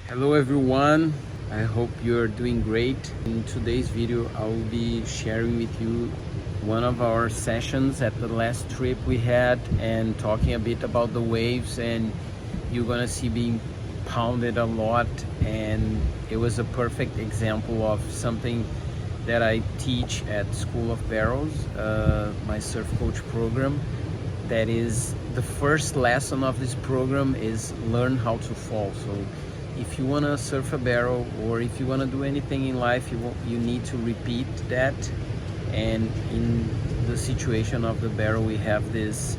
Hello everyone, I hope you're doing great. In today's video I will be sharing with you one of our sessions at the last trip we had and talking a bit about the waves, and you're gonna see being pounded a lot, and it was a perfect example of something that I teach at School of Barrels, my surf coach program. That is, the first lesson of this program is learn how to fall. So if you want to surf a barrel, or if you want to do anything in life, you need to repeat that. And in the situation of the barrel, we have this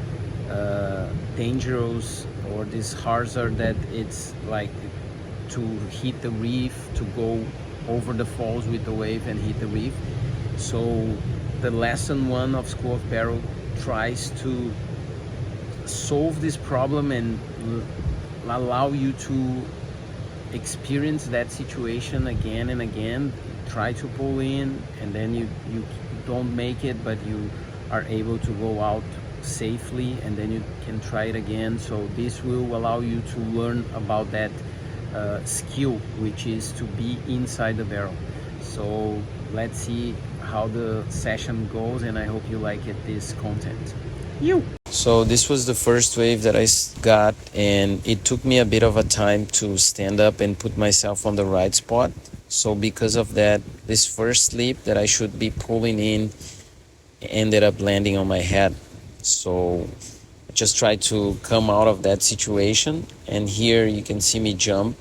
dangerous, or this hazard, that it's like to hit the reef, to go over the falls with the wave and hit the reef. So the lesson one of School of Barrel tries to solve this problem and allow you to experience that situation again and again. Try to pull in, and then you don't make it, but you are able to go out safely, and then you can try it again. So this will allow you to learn about that skill, which is to be inside the barrel. So let's see how the session goes, and I hope you like this content. So this was the first wave that I got, and it took me a bit of a time to stand up and put myself on the right spot. So because of that, this first slip that I should be pulling in ended up landing on my head. So I just tried to come out of that situation, and here you can see me jump,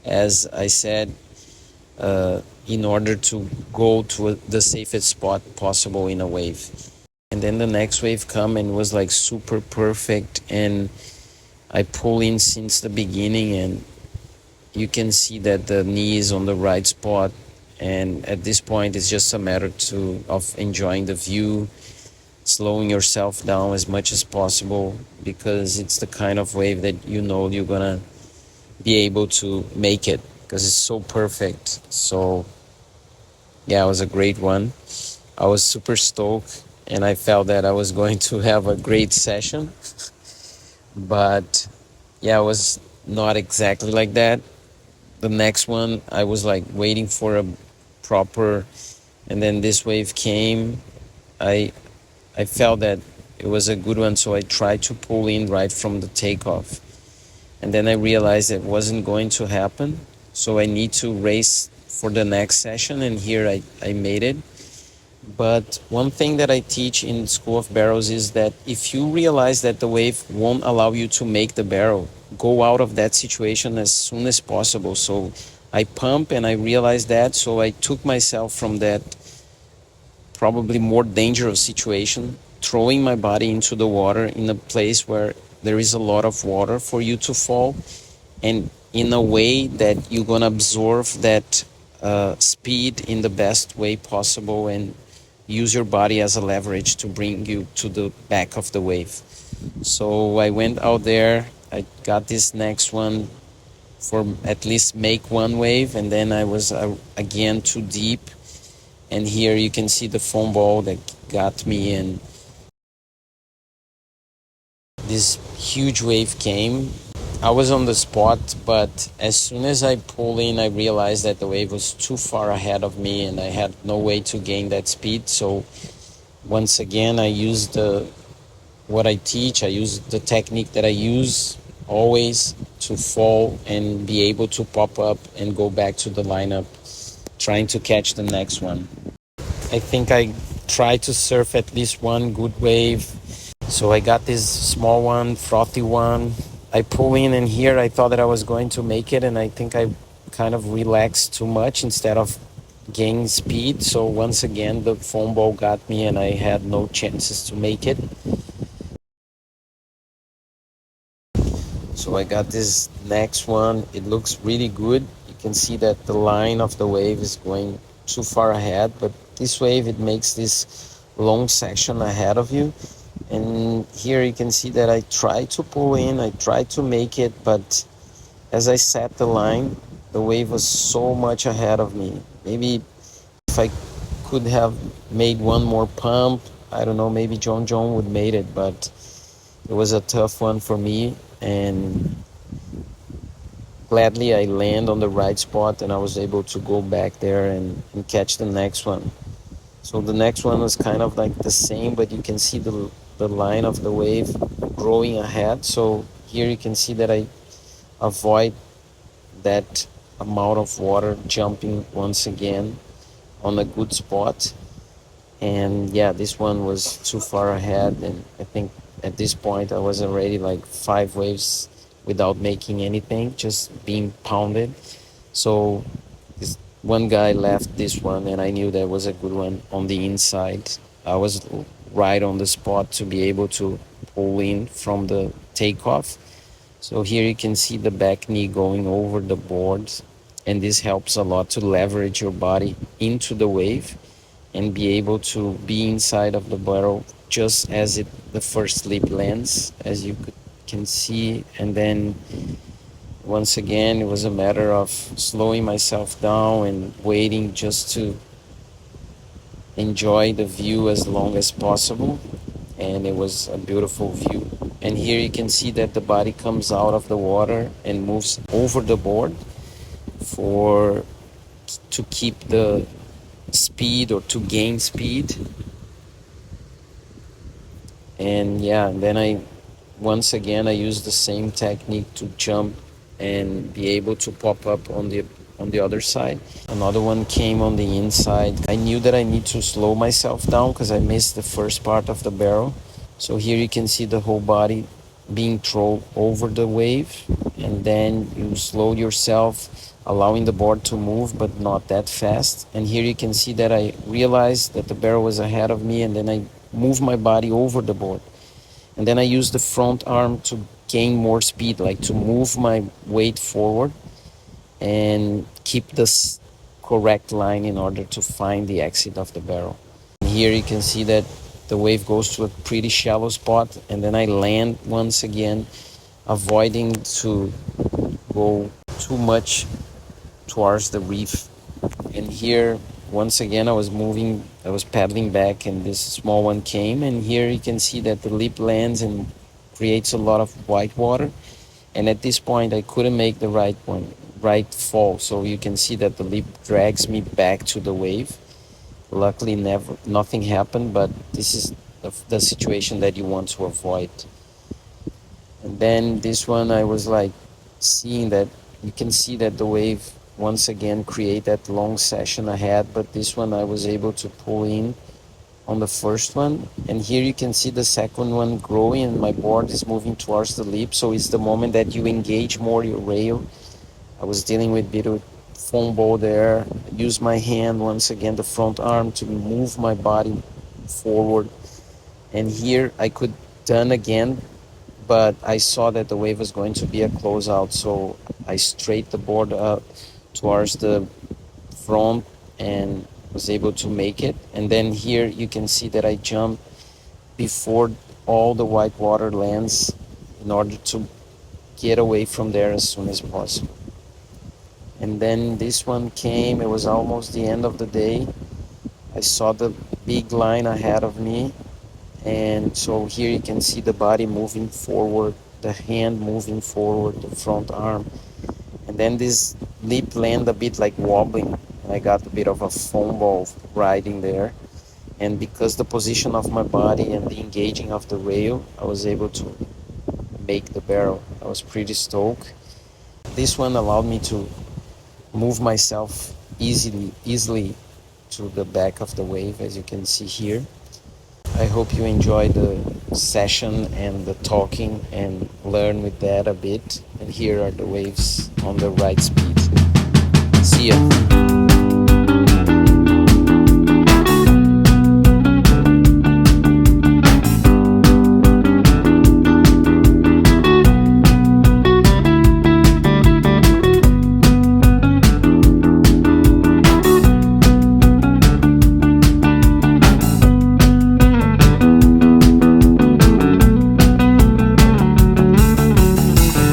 as I said, in order to go to the safest spot possible in a wave. And then the next wave come and was like super perfect, and I pull in since the beginning, and you can see that the knee is on the right spot. And at this point, it's just a matter of enjoying the view, slowing yourself down as much as possible, because it's the kind of wave that you know you're gonna be able to make it, because it's so perfect. So yeah, it was a great one. I was super stoked, and I felt that I was going to have a great session. But yeah, it was not exactly like that. The next one, I was like waiting for a proper, and then this wave came. I felt that it was a good one, so I tried to pull in right from the takeoff. And then I realized it wasn't going to happen, so I need to race for the next session, and here I made it. But one thing that I teach in School of Barrels is that if you realize that the wave won't allow you to make the barrel, go out of that situation as soon as possible. So I pump, and I realized that, so I took myself from that probably more dangerous situation, throwing my body into the water in a place where there is a lot of water for you to fall, and in a way that you're gonna absorb that speed in the best way possible, and use your body as a leverage to bring you to the back of the wave. So I went out there, I got this next one for at least make one wave, and then I was again too deep, and here you can see the foam ball that got me, and this huge wave came. I was on the spot, but as soon as I pulled in, I realized that the wave was too far ahead of me, and I had no way to gain that speed. So once again, I used what I teach. I use the technique that I use always to fall and be able to pop up and go back to the lineup, trying to catch the next one. I think I tried to surf at least one good wave. So I got this small one, frothy one. I pull in, and here I thought that I was going to make it, and I think I kind of relaxed too much instead of gaining speed. So once again, the foam ball got me, and I had no chances to make it. So I got this next one. It looks really good. You can see that the line of the wave is going too far ahead, but this wave, it makes this long section ahead of you. And here you can see that I tried to pull in, I tried to make it, but as I set the line, the wave was so much ahead of me. Maybe if I could have made one more pump, I don't know, maybe John would made it, but it was a tough one for me. And gladly I land on the right spot, and I was able to go back there and catch the next one. So the next one was kind of like the same, but you can see the line of the wave growing ahead. So here you can see that I avoid that amount of water jumping once again on a good spot. And yeah, this one was too far ahead, and I think at this point I was already like 5 waves without making anything, just being pounded. So this one guy left this one, and I knew that was a good one on the inside. I was right on the spot to be able to pull in from the takeoff. So here you can see the back knee going over the board, and this helps a lot to leverage your body into the wave and be able to be inside of the barrel just as the first slip lands, as you can see. And then once again, it was a matter of slowing myself down and waiting just to enjoy the view as long as possible. And it was a beautiful view. And here you can see that the body comes out of the water and moves over the board to keep the speed, or to gain speed. And yeah, and then I once again I used the same technique to jump and be able to pop up on the other side. Another one came on the inside. I knew that I need to slow myself down because I missed the first part of the barrel. So here you can see the whole body being thrown over the wave, and then you slow yourself, allowing the board to move, but not that fast. And here you can see that I realized that the barrel was ahead of me, and then I moved my body over the board. And then I used the front arm to gain more speed, like to move my weight forward and keep this correct line in order to find the exit of the barrel. And here you can see that the wave goes to a pretty shallow spot, and then I land once again, avoiding to go too much towards the reef. And here once again I was paddling back, and this small one came, and here you can see that the lip lands and creates a lot of white water. And at this point I couldn't make the right fall, so you can see that the lip drags me back to the wave. Luckily nothing happened, but this is the situation that you want to avoid. And then this one, I was like seeing that you can see that the wave once again create that long session ahead, but this one I was able to pull in on the first one. And here you can see the second one growing, and my board is moving towards the lip, so it's the moment that you engage more your rail. I was dealing with a bit of foam ball there. I used my hand once again, the front arm, to move my body forward, and here I could turn again, but I saw that the wave was going to be a closeout, so I straightened the board up towards the front and was able to make it. And then here you can see that I jumped before all the white water lands in order to get away from there as soon as possible. And then this one came. It was almost the end of the day. I saw the big line ahead of me, and so here you can see the body moving forward, the hand moving forward, the front arm. And then this lip land a bit like wobbling, and I got a bit of a foam ball riding there. And because the position of my body and the engaging of the rail, I was able to make the barrel. I was pretty stoked. This one allowed me to move myself easily to the back of the wave, as you can see here. I hope you enjoy the session and the talking and learn with that a bit. And here are the waves on the right speed. See ya.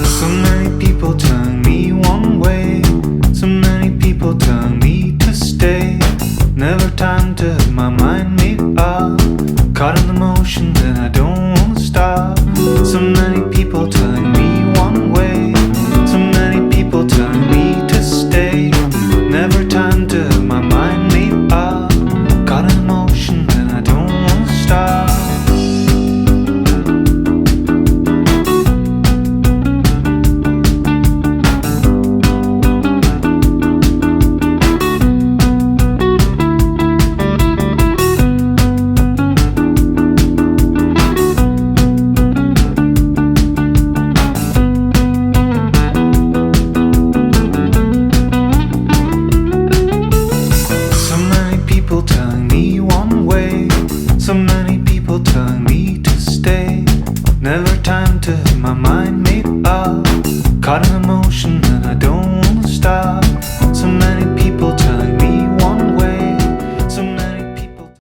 So many people turn me one way, so many people turn me people telling me to stay. Never time to have my mind made up. Caught in emotion,